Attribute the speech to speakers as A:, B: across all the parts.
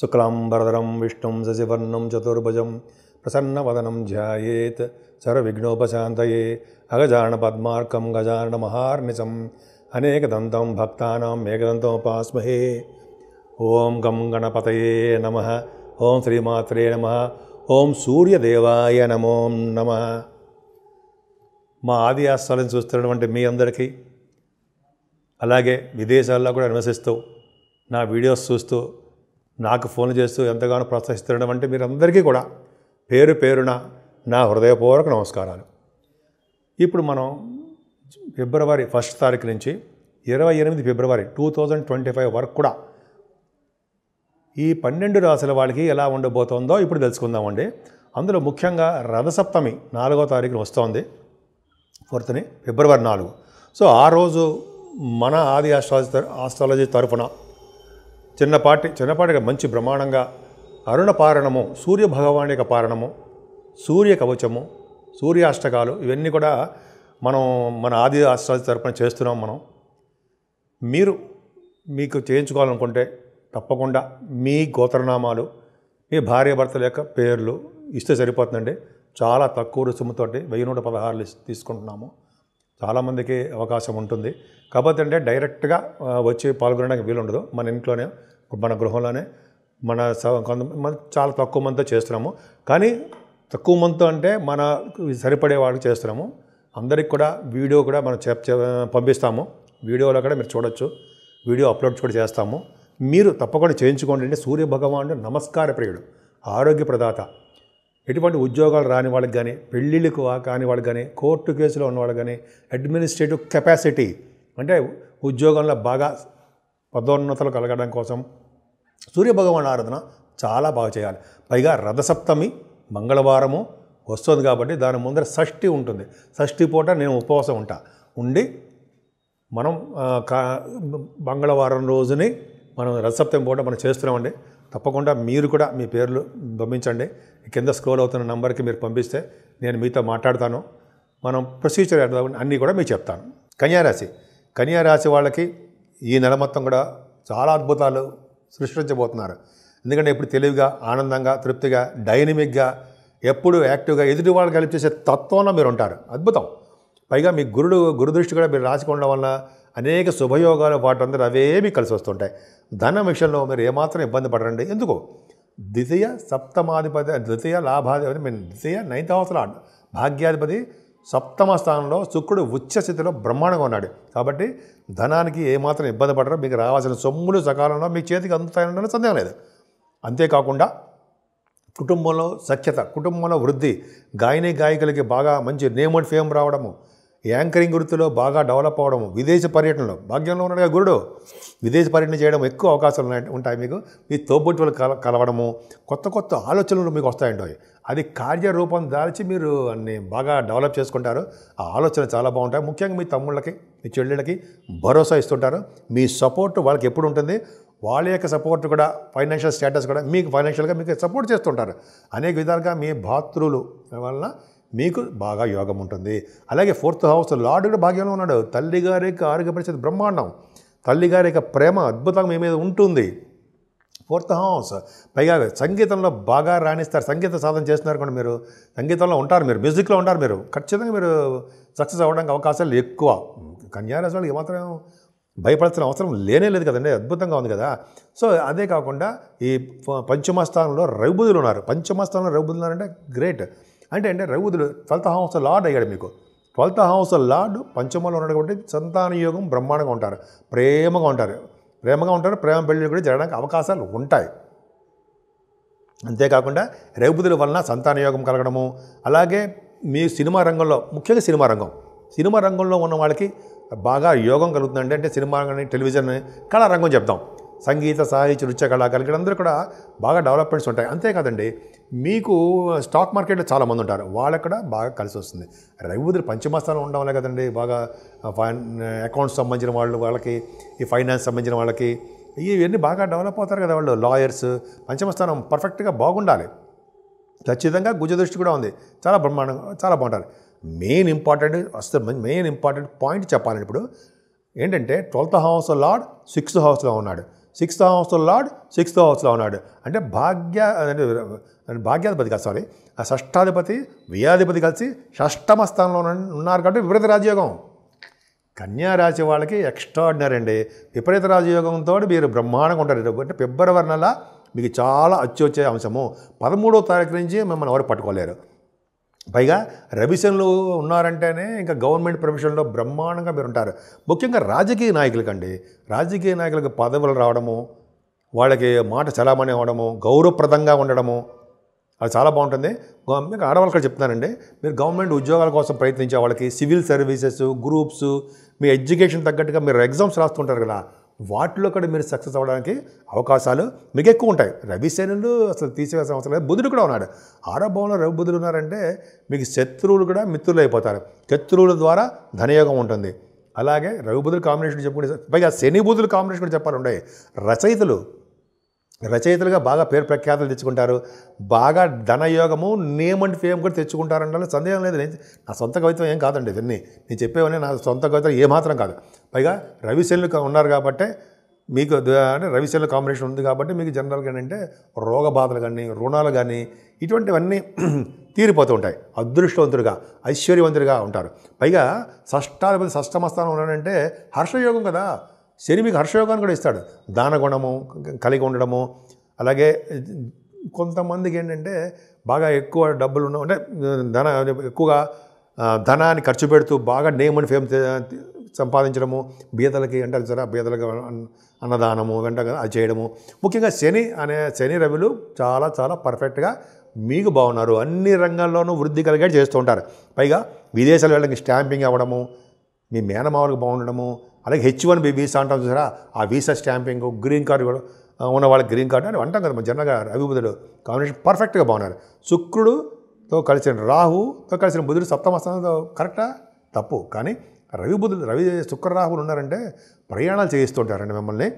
A: శుక్లాంబరధరం విష్ణుం శశివర్ణం చతుర్భుజం ప్రసన్నవదనం ధ్యాయేత్ సర్వవిఘ్నోపశాంతయే అగజానపద్మార్కం గజాననమహార్నిశం అనేకదంతం భక్తానాం ఏకదంతముపాస్మహే. ఓం గం గణపతయే నమః. ఓం శ్రీమాత్రే నమః. ఓం సూర్యదేవాయ నమో నమః. మా ఆది ఆస్థాలను చూస్తున్నటువంటి మీ అందరికీ, అలాగే విదేశాల్లో కూడా నివసిస్తూ నా వీడియోస్ చూస్తూ నాకు ఫోన్ చేస్తూ ఎంతగానో ప్రోత్సహిస్తున్నటువంటి మీరందరికీ కూడా పేరు పేరున నా హృదయపూర్వక నమస్కారాలు. ఇప్పుడు మనం ఫిబ్రవరి 1 తారీఖు నుంచి 28 ఫిబ్రవరి 2025 వరకు కూడా ఈ 12 రాశుల వాళ్ళకి ఎలా ఉండబోతోందో ఇప్పుడు తెలుసుకుందామండి. అందులో ముఖ్యంగా రథసప్తమి 4వ తారీఖున వస్తోంది, 4th ఫిబ్రవరి 4. సో ఆ రోజు మన ఆది ఆస్ట్రాలజీ తరఫున చిన్నపాటిగా మంచి బ్రహ్మాండంగా అరుణ పారణము, సూర్య భగవాని యొక్క పారణము, సూర్య కవచము, సూర్యాష్టకాలు ఇవన్నీ కూడా మనం మన ఆది ఆస్ట్రాలజీ తరఫున చేస్తున్నాం. మీకు చేయించుకోవాలనుకుంటే తప్పకుండా మీ గోత్రనామాలు, మీ భార్యాభర్తల యొక్క పేర్లు ఇస్తే సరిపోతుందండి. చాలా తక్కువ రుసుముతోటి 1116 తీసుకుంటున్నాము. చాలామందికి అవకాశం ఉంటుంది. కాకపోతే అంటే డైరెక్ట్గా వచ్చి పాల్గొనడానికి వీలుండదు. మన ఇంట్లోనే, మన గృహంలోనే కొంతమంది చాలా తక్కువ మందితో చేస్తున్నాము. కానీ తక్కువ మందితో అంటే మన సరిపడే వాళ్ళకి చేస్తున్నాము. అందరికి కూడా వీడియో కూడా మనం పంపిస్తాము. వీడియోలో కూడా మీరు చూడొచ్చు, వీడియో అప్లోడ్ కూడా చేస్తాము. మీరు తప్పకుండా చేయించుకోండి. అంటే సూర్య భగవానుడు నమస్కార ప్రియుడు, ఆరోగ్య ప్రదాత. ఎటువంటి ఉద్యోగాలు రాని వాళ్ళకి కానీ, పెళ్ళిళ్ళకు కాని వాళ్ళకి కానీ, కోర్టు కేసులో ఉన్న వాళ్ళకి కానీ, అడ్మినిస్ట్రేటివ్ కెపాసిటీ అంటే ఉద్యోగంలో బాగా పదోన్నతులు కలగడం కోసం సూర్యభగవాన్ ఆరాధన చాలా బాగా చేయాలి. పైగా రథసప్తమి మంగళవారము వస్తుంది కాబట్టి దాని ముందర షష్ఠి ఉంటుంది. షష్ఠి పూట నేను ఉపవాసం ఉండి మనం మంగళవారం రోజుని మనం రథసప్తమి పూట మనం చేస్తున్నామండి. తప్పకుండా మీరు కూడా మీ పేర్లు పంపించండి. కింద స్క్రోల్ అవుతున్న నంబర్కి మీరు పంపిస్తే నేను మీతో మాట్లాడతాను. మనం ప్రొసీజర్ అన్నీ కూడా మీకు చెప్తాను. కన్యారాశి వాళ్ళకి ఈ నెల మొత్తం కూడా చాలా అద్భుతాలు సృష్టించబోతున్నారు. ఎందుకంటే ఇప్పుడు తెలివిగా, ఆనందంగా, తృప్తిగా, డైనమిక్గా, ఎప్పుడు యాక్టివ్గా ఎదుటి వాళ్ళకి హెల్ప్ చేసే తత్వంలో మీరు ఉంటారు. అద్భుతం. పైగా మీ గురుదృష్టి కూడా మీరు రాసుకోవడం వల్ల అనేక శుభయోగాలు వాటందరూ అవే మీకు కలిసి వస్తుంటాయి. ధనం విషయంలో మీరు ఏమాత్రం ఇబ్బంది పడరండి. ఎందుకు? ద్వితీయ సప్తమాధిపతి, ద్వితీయ లాభాధిపతి, ద్వితీయ 9th హౌస్ లార్డ్, భాగ్యాధిపతి 7వ స్థానంలో శుక్రుడు ఉచ్చ స్థితిలో బ్రహ్మాండంగా ఉన్నాడు. కాబట్టి ధనానికి ఏమాత్రం ఇబ్బంది పడరు. మీకు రావాల్సిన సొమ్ములు సకాలంలో మీ చేతికి అందుతాయనడం సందేహం లేదు. అంతేకాకుండా కుటుంబంలో సఖ్యత, కుటుంబంలో వృద్ధి, గాయకులకి బాగా మంచి నేమ్ అండ్ ఫేమ్ రావడము, యాంకరింగ్ వృత్తిలో బాగా డెవలప్ అవ్వడము, విదేశీ పర్యటనలో భాగ్యంలో ఉన్నాడుగా గురుడు, విదేశీ పర్యటన చేయడం ఎక్కువ అవకాశాలు ఉంటాయి. మీకు మీ తోబుట్టువులు కలవడము, కొత్త ఆలోచనలు మీకు వస్తాయంటాయి. అది కార్యరూపం దాల్చి మీరు అన్ని బాగా డెవలప్ చేసుకుంటారు. ఆ ఆలోచన చాలా బాగుంటాయి. ముఖ్యంగా మీ తమ్ముళ్ళకి, మీ చెల్లెళ్ళకి భరోసా ఇస్తుంటారు. మీ సపోర్ట్ వాళ్ళకి ఎప్పుడు ఉంటుంది. వాళ్ళ యొక్క సపోర్ట్ కూడా, ఫైనాన్షియల్ స్టేటస్ కూడా మీకు ఫైనాన్షియల్గా మీకు సపోర్ట్ చేస్తుంటారు. అనేక విధాలుగా మీ భాతృలు వలన మీకు బాగా యోగం ఉంటుంది. అలాగే 4th హౌస్ లార్డ్ కూడా భాగ్యంలో ఉన్నాడు. తల్లిగారి యొక్క ఆరోగ్య పరిస్థితి బ్రహ్మాండం, తల్లిగారి యొక్క ప్రేమ అద్భుతంగా మీ మీద ఉంటుంది. 4th హౌస్ పైగా సంగీతంలో బాగా రాణిస్తారు. సంగీత సాధన చేస్తున్నారు కూడా, మీరు సంగీతంలో ఉంటారు, మీరు మ్యూజిక్లో ఉంటారు, మీరు ఖచ్చితంగా మీరు సక్సెస్ అవ్వడానికి అవకాశాలు ఎక్కువ. కన్యారాశి వాళ్ళకి ఏమాత్రం భయపడాల్సిన అవసరం లేదు కదండి. అద్భుతంగా ఉంది కదా. సో అదే కాకుండా ఈ పంచమస్థానంలో రవిబుధులు ఉన్నారు. పంచమస్థానంలో రవిబుధులు ఉన్నారంటే గ్రేట్. అంటే రవిబుధుడు 12th హౌస్ లార్డ్ అయ్యాడు మీకు. 12th హౌస్ లార్డ్ పంచమంలో ఉన్నాడు కాబట్టి సంతాన యోగం బ్రహ్మాండంగా ఉంటారు, ప్రేమగా ఉంటారు. ప్రేమ పెళ్ళిళ్ళు కూడా జరగడానికి అవకాశాలు ఉంటాయి. అంతేకాకుండా రవిబుధుల వలన సంతాన యోగం కలగడము, అలాగే మీ సినిమా రంగంలో, ముఖ్యంగా సినిమా రంగంలో ఉన్న వాళ్ళకి బాగా యోగం కలుగుతుందండి. అంటే సినిమా కానీ, టెలివిజన్, కళారంగం చెప్తాం, సంగీత, సాహిత్య, నృత్య కళాకారులు అందరూ కూడా బాగా డెవలప్మెంట్స్ ఉంటాయి. అంతేకాదండి, మీకు స్టాక్ మార్కెట్లో చాలామంది ఉంటారు, వాళ్ళకి కూడా బాగా కలిసి వస్తుంది. రవిబుధులు పంచమస్థానం ఉండడం వల్ల కదండి బాగా అకౌంట్స్ సంబంధించిన వాళ్ళకి, ఈ ఫైనాన్స్ సంబంధించిన వాళ్ళకి ఇవన్నీ బాగా డెవలప్ అవుతారు కదా. వాళ్ళు లాయర్స్, పంచమస్థానం పర్ఫెక్ట్గా బాగుండాలి. ఖచ్చితంగా గుజదృష్టి కూడా ఉంది, చాలా బ్రహ్మాండంగా, చాలా బాగుంటారు. మెయిన్ ఇంపార్టెంట్ పాయింట్ చెప్పాలని ఇప్పుడు ఏంటంటే 12th హౌస్ లార్డ్ 6th హౌస్లో ఉన్నాడు. సిక్స్త్ హౌస్ లార్డ్ సిక్స్త్ హౌస్లో ఉన్నాడు. అంటే భాగ్యాధిపతి కాదు, సారీ, ఆ షష్టాధిపతి వ్యయాధిపతి కలిసి షష్టమ స్థానంలో ఉన్నారు కాబట్టి విపరీత రాజయోగం. కన్యా రాశి వాళ్ళకి ఎక్స్ట్రాడినరీ అండి. విపరీత రాజయోగంతో మీరు బ్రహ్మాండంగా ఉంటారు. అంటే ఫిబ్రవరి నెల మీకు చాలా అచ్చొచ్చే అంశము. 13వ తారీఖు నుంచి మిమ్మల్ని ఎవరు పట్టుకోలేరు. పైగా రవిశనులు ఉన్నారంటేనే ఇంకా గవర్నమెంట్ ప్రొఫెషన్లో బ్రహ్మాండంగా మీరు ఉంటారు. ముఖ్యంగా రాజకీయ నాయకులకండి, రాజకీయ నాయకులకు పదవులు రావడము, వాళ్ళకి మాట చలామణి అవ్వడము, గౌరవప్రదంగా ఉండడము, అది చాలా బాగుంటుంది. మీకు ఆడవాళ్ళకి చెప్తున్నానండి, మీరు గవర్నమెంట్ ఉద్యోగాల కోసం ప్రయత్నించే వాళ్ళకి సివిల్ సర్వీసెస్, గ్రూప్స్, మీ ఎడ్యుకేషన్ తగ్గట్టుగా మీరు ఎగ్జామ్స్ రాస్తుంటారు కదా, వాటిలో కూడా మీరు సక్సెస్ అవ్వడానికి అవకాశాలు మీకు ఎక్కువ ఉంటాయి. రవిశనులు అసలు తీసివేసిన అవసరం లేదు. బుధుడు కూడా ఉన్నాడు. ఆరో భావంలో రవి బుధుడు ఉన్నారంటే మీకు శత్రువులు కూడా మిత్రులు అయిపోతారు. శత్రువుల ద్వారా ధనయోగం ఉంటుంది. అలాగే రవి బుధుడు కాంబినేషన్ చెప్పుకుంటే, పైగా శని బుధుడు కాంబినేషన్ కూడా చెప్పాలంటే రచయితలుగా బాగా పేరు ప్రఖ్యాతులు తెచ్చుకుంటారు. బాగా ధనయోగము, నేమ్ అండ్ ఫేమ్ కూడా తెచ్చుకుంటారంటే సందేహం లేదు. నా సొంత కవిత్వం ఏం కాదండి, ఇవన్నీ నేను చెప్పేవన్నీ నా సొంత కవిత్వం ఏమాత్రం కాదు. పైగా రవిశనులు ఉన్నారు కాబట్టి మీకు, అంటే రవిశనుల కాంబినేషన్ ఉంది కాబట్టి మీకు జనరల్గా ఏంటంటే రోగ బాధలు కానీ, రుణాలు కానీ, ఇటువంటివన్నీ తీరిపోతూ ఉంటాయి. అదృష్టవంతుడిగా, ఐశ్వర్యవంతుడిగా ఉంటారు. పైగా షష్టాధిపతి షష్టమ స్థానం ఉన్నాడంటే హర్షయోగం కదా. శని మీకు హర్షయోగాన్ని కూడా ఇస్తాడు. దానగుణము కలిగి ఉండడము. అలాగే కొంతమందికి ఏంటంటే బాగా ఎక్కువ డబ్బులు ఉన్న, అంటే ఎక్కువగా ధనాన్ని ఖర్చు పెడుతూ బాగా నేమ్ అండ్ ఫేమ్ సంపాదించడము, బీదలకి అంటారు సరే, బీదలకి అన్నదానము వెంట అది చేయడము. ముఖ్యంగా శని రవిలు చాలా చాలా పర్ఫెక్ట్గా మీకు బాగున్నారు. అన్ని రంగాల్లోనూ వృద్ధి కలిగేట్ చేస్తూ ఉంటారు. పైగా విదేశాల వాళ్ళకి స్టాంపింగ్ అవ్వడము, మీ మేనమావలకు బాగుండడము, అలాగే H1B వీసా అంటాం చూసారా, ఆ వీసా స్టాంపింగ్, గ్రీన్ కార్డు కూడా ఉన్న వాళ్ళకి గ్రీన్ కార్డు అని అంటాం కదా. జనరల్గా రవి బుధుడు కాంబినేషన్ పర్ఫెక్ట్గా బాగున్నారు. శుక్రుడుతో కలిసిన రాహుతో కలిసిన బుధుడు సప్తమ స్థానంలో కరెక్టా? తప్పు. కానీ రవి శుక్ర రాహువులు ఉన్నారంటే ప్రయాణాలు చేయిస్తుంటారండి మిమ్మల్ని.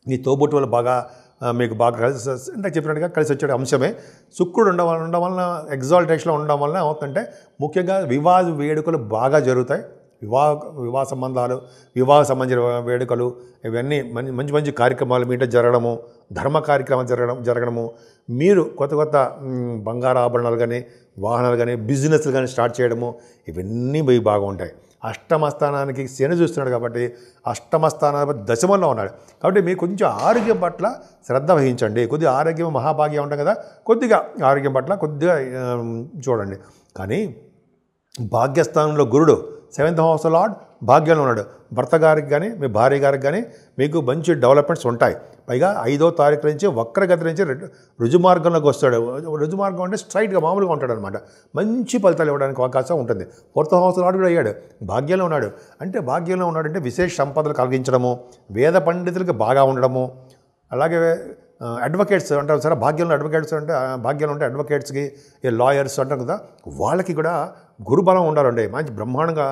A: మీ తోబుట్టు వాళ్ళు బాగా మీకు బాగా కలిసి, అంటే చెప్పినట్టుగా కలిసి వచ్చే అంశమే. శుక్రుడు ఉండడం వలన ఎగ్జాల్టేషన్లో ఉండడం వలన ఏమవుతుందంటే ముఖ్యంగా వివాహ వేడుకలు బాగా జరుగుతాయి. వివాహ సంబంధాలు, వివాహ సంబంధించిన వేడుకలు, ఇవన్నీ మంచి మంచి కార్యక్రమాలు మీ ఇంట్లో జరగడము, ధర్మ కార్యక్రమాలు జరగడము, మీరు కొత్త బంగారు ఆభరణాలు కానీ, వాహనాలు కానీ, బిజినెస్లు కానీ స్టార్ట్ చేయడము, ఇవన్నీ మీకు బాగా ఉంటాయి. అష్టమ స్థానానికి శని చూస్తున్నాడు కాబట్టి అష్టమ స్థానాధిపతి దశమంలో ఉన్నాడు కాబట్టి మీకు కొంచెం ఆరోగ్యం పట్ల శ్రద్ధ వహించండి. కొద్దిగా ఆరోగ్యం మహాభాగ్యం ఉంటాం కదా, కొద్దిగా ఆరోగ్యం పట్ల కొద్దిగా చూడండి. కానీ భాగ్యస్థానంలో గురుడు 7th హౌస్ లార్డ్ భాగ్యంలో ఉన్నాడు. భర్త గారికి కానీ, మీ భార్య గారికి కానీ మీకు మంచి డెవలప్మెంట్స్ ఉంటాయి. పైగా 5వ తారీఖు నుంచి వక్రగతి నుంచి రుజుమార్గంలోకి వస్తాడు. రుజుమార్గం అంటే స్ట్రైట్గా మామూలుగా ఉంటాడు అనమాట. మంచి ఫలితాలు ఇవ్వడానికి అవకాశం ఉంటుంది. 4th హౌస్ లార్డ్ కూడా అయ్యాడు, భాగ్యంలో ఉన్నాడు. అంటే భాగ్యంలో ఉన్నాడంటే విశేష సంపదలు కలిగించడము, వేద పండితులకి బాగా ఉండడము, అలాగే అడ్వకేట్స్ అంటారు సరే, భాగ్యంలో అడ్వకేట్స్ అంటే భాగ్యంలో ఉంటే అడ్వకేట్స్కి, లాయర్స్ అంటారు కదా, వాళ్ళకి కూడా గురుబలం ఉండాలండి. మంచి బ్రహ్మాండంగా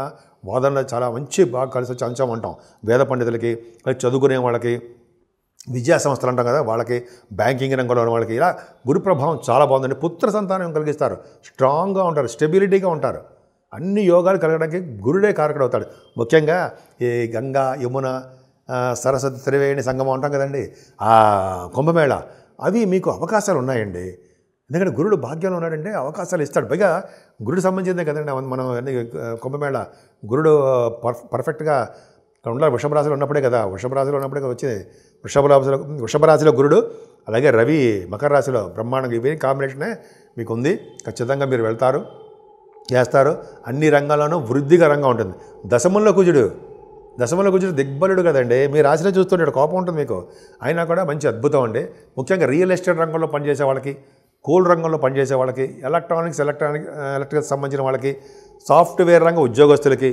A: వాదనలో చాలా మంచి బాగా కలిసి వచ్చే అంశం అంటాం. వేద పండితులకి, చదువుకునే వాళ్ళకి, విద్యా సంస్థలు అంటాం కదా వాళ్ళకి, బ్యాంకింగ్ రంగంలో ఉన్న వాళ్ళకి, ఇలా గురు ప్రభావం చాలా బాగుందండి. పుత్ర సంతానం కలిగిస్తారు, స్ట్రాంగ్గా ఉంటారు, స్టెబిలిటీగా ఉంటారు. అన్ని యోగాలు కలగడానికి గురుడే కారకుడు అవుతాడు. ముఖ్యంగా ఈ గంగా, యమున, సరస్వతి, త్రివేణి సంగమం అంటాం కదండి, ఆ కుంభమేళ, అవి మీకు అవకాశాలు ఉన్నాయండి. ఎందుకంటే గురుడు భాగ్యంలో ఉన్నాడంటే అవకాశాలు ఇస్తాడు. పైగా గురుడు సంబంధించిందే కదండి మనం కుంభమేళ. గురుడు పర్ఫెక్ట్గా ఉండాలి. వృషభ రాశిలో ఉన్నప్పుడే కదా, వృషభ రాశిలో ఉన్నప్పుడే వచ్చింది. వృషభ రాశిలో గురుడు, అలాగే రవి మకర రాశిలో బ్రహ్మాండంగా, ఇవే కాంబినేషనే మీకు ఉంది. ఖచ్చితంగా మీరు వెళ్తారు, చేస్తారు. అన్ని రంగాల్లోనూ వృద్ధికరంగా ఉంటుంది. దశమంలో కుజుడు దిగ్బలుడు కదండి, మీ రాశిలో చూస్తుంటాడు, కోపం ఉంటుంది మీకు. అయినా కూడా మంచి అద్భుతం అండి. ముఖ్యంగా రియల్ ఎస్టేట్ రంగంలో పనిచేసే వాళ్ళకి, కోల్ రంగంలో పనిచేసే వాళ్ళకి, ఎలక్ట్రికల్ సంబంధించిన వాళ్ళకి, సాఫ్ట్వేర్ రంగ ఉద్యోగస్తులకి,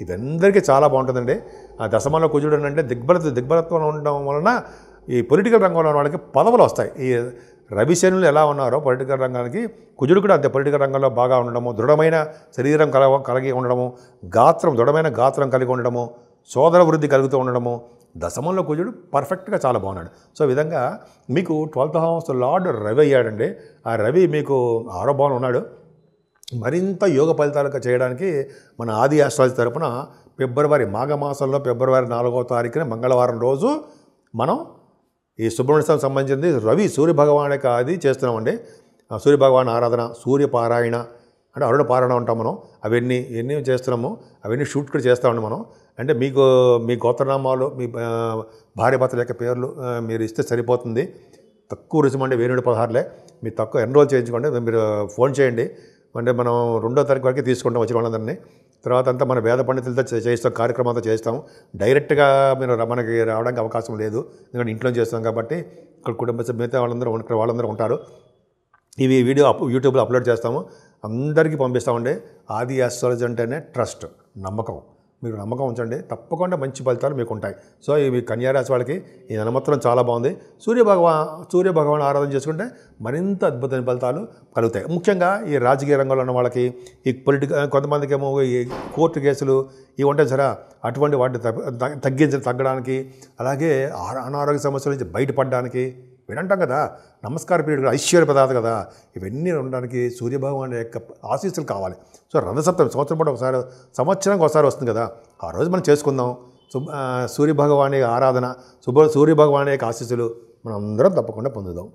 A: ఇదందరికీ చాలా బాగుంటుందండి. ఆ దశమంలో కుజుడు అంటే దిగ్బలత్వం ఉండడం వలన ఈ పొలిటికల్ రంగంలో ఉన్న వాళ్ళకి పదవులు వస్తాయి. ఈ రవిశనులు ఎలా ఉన్నారో పొలిటికల్ రంగానికి కుజుడు కూడా అంతే. పొలిటికల్ రంగంలో బాగా ఉండడము, దృఢమైన శరీరం కలిగి ఉండడము, దృఢమైన గాత్రం కలిగి ఉండడము, సోదర వృద్ధి కలుగుతూ ఉండడము, దశమంలో కుజుడు పర్ఫెక్ట్గా చాలా బాగున్నాడు. సో ఈ విధంగా మీకు 12th హౌస్ లార్డ్ రవి అయ్యాడండి. ఆ రవి మీకు 6వ భావంలో ఉన్నాడు. మరింత యోగ ఫలితాలు చేయడానికి మన ఆది ఆస్ట్రాలజీ తరపున మాఘమాసంలో ఫిబ్రవరి 4వ తారీఖున మంగళవారం రోజు మనం ఈ సుబ్రహ్మణ్య స్వామికి సంబంధించింది రవి సూర్యభగవాన్ యొక్క అది చేస్తున్నామండి. సూర్యభగవాన్ ఆరాధన, సూర్యపారాయణ అంటే అరుణ పారాయణ ఉంటాం మనం. ఎన్ని చేస్తున్నాము, అవన్నీ షూట్ కూడా చేస్తామండి మనం. అంటే మీకు మీ గోత్రనామాలు, మీ భార్య భర్తల యొక్క పేర్లు మీరు ఇస్తే సరిపోతుంది. తక్కువ రుసుమండి, 1600 మీరు తక్కువ ఎన్రోల్ చేయించుకోండి. మీరు ఫోన్ చేయండి. అంటే మనం 2వ తారీఖు వరకు తీసుకుంటాం వచ్చిన వాళ్ళందరినీ. తర్వాత అంతా మన వేద పండితులతో చేస్తాం, కార్యక్రమం అంతా చేస్తాం. డైరెక్ట్గా మనకి రావడానికి అవకాశం లేదు, ఎందుకంటే ఇంట్లో చేస్తాం కాబట్టి. ఇక్కడ కుటుంబ సభ్యులతో వాళ్ళందరూ ఉంటారు. ఇవి వీడియో యూట్యూబ్లో అప్లోడ్ చేస్తాము, అందరికీ పంపిస్తామండి. ఆది ఆస్ట్రాలజీ అంటేనే ట్రస్ట్, నమ్మకం. మీరు నమ్మకం ఉంచండి, తప్పకుండా మంచి ఫలితాలు మీకు ఉంటాయి. సో ఇవి కన్యారాశి వాళ్ళకి ఈ నెలమొత్తం చాలా బాగుంది. సూర్యభగవాన్ ఆరాధన చేసుకుంటే మరింత అద్భుతమైన ఫలితాలు కలుగుతాయి. ముఖ్యంగా ఈ రాజకీయ రంగంలో ఉన్న వాళ్ళకి, ఈ కొంతమందికి ఏమో ఈ కోర్టు కేసులు ఇవి ఉంటాయి సరే, అటువంటి వాటిని తగ్గడానికి, అలాగే అనారోగ్య సమస్యల నుంచి బయటపడడానికి వినంటాం కదా. నమస్కార పీరియడ్ ఐశ్వర్య ప్రదాత కదా. ఇవన్నీ ఉండడానికి సూర్యభగవాన్ యొక్క ఆశీస్సులు కావాలి. సో రథసప్తమి సంవత్సరం పాటు సంవత్సరానికి ఒకసారి వస్తుంది కదా, ఆ రోజు మనం చేసుకుందాం. సూర్యభగవాన్ ఆరాధన, సూర్యభగవాన్ యొక్క ఆశీస్సులు మనం అందరం తప్పకుండా పొందుదాం.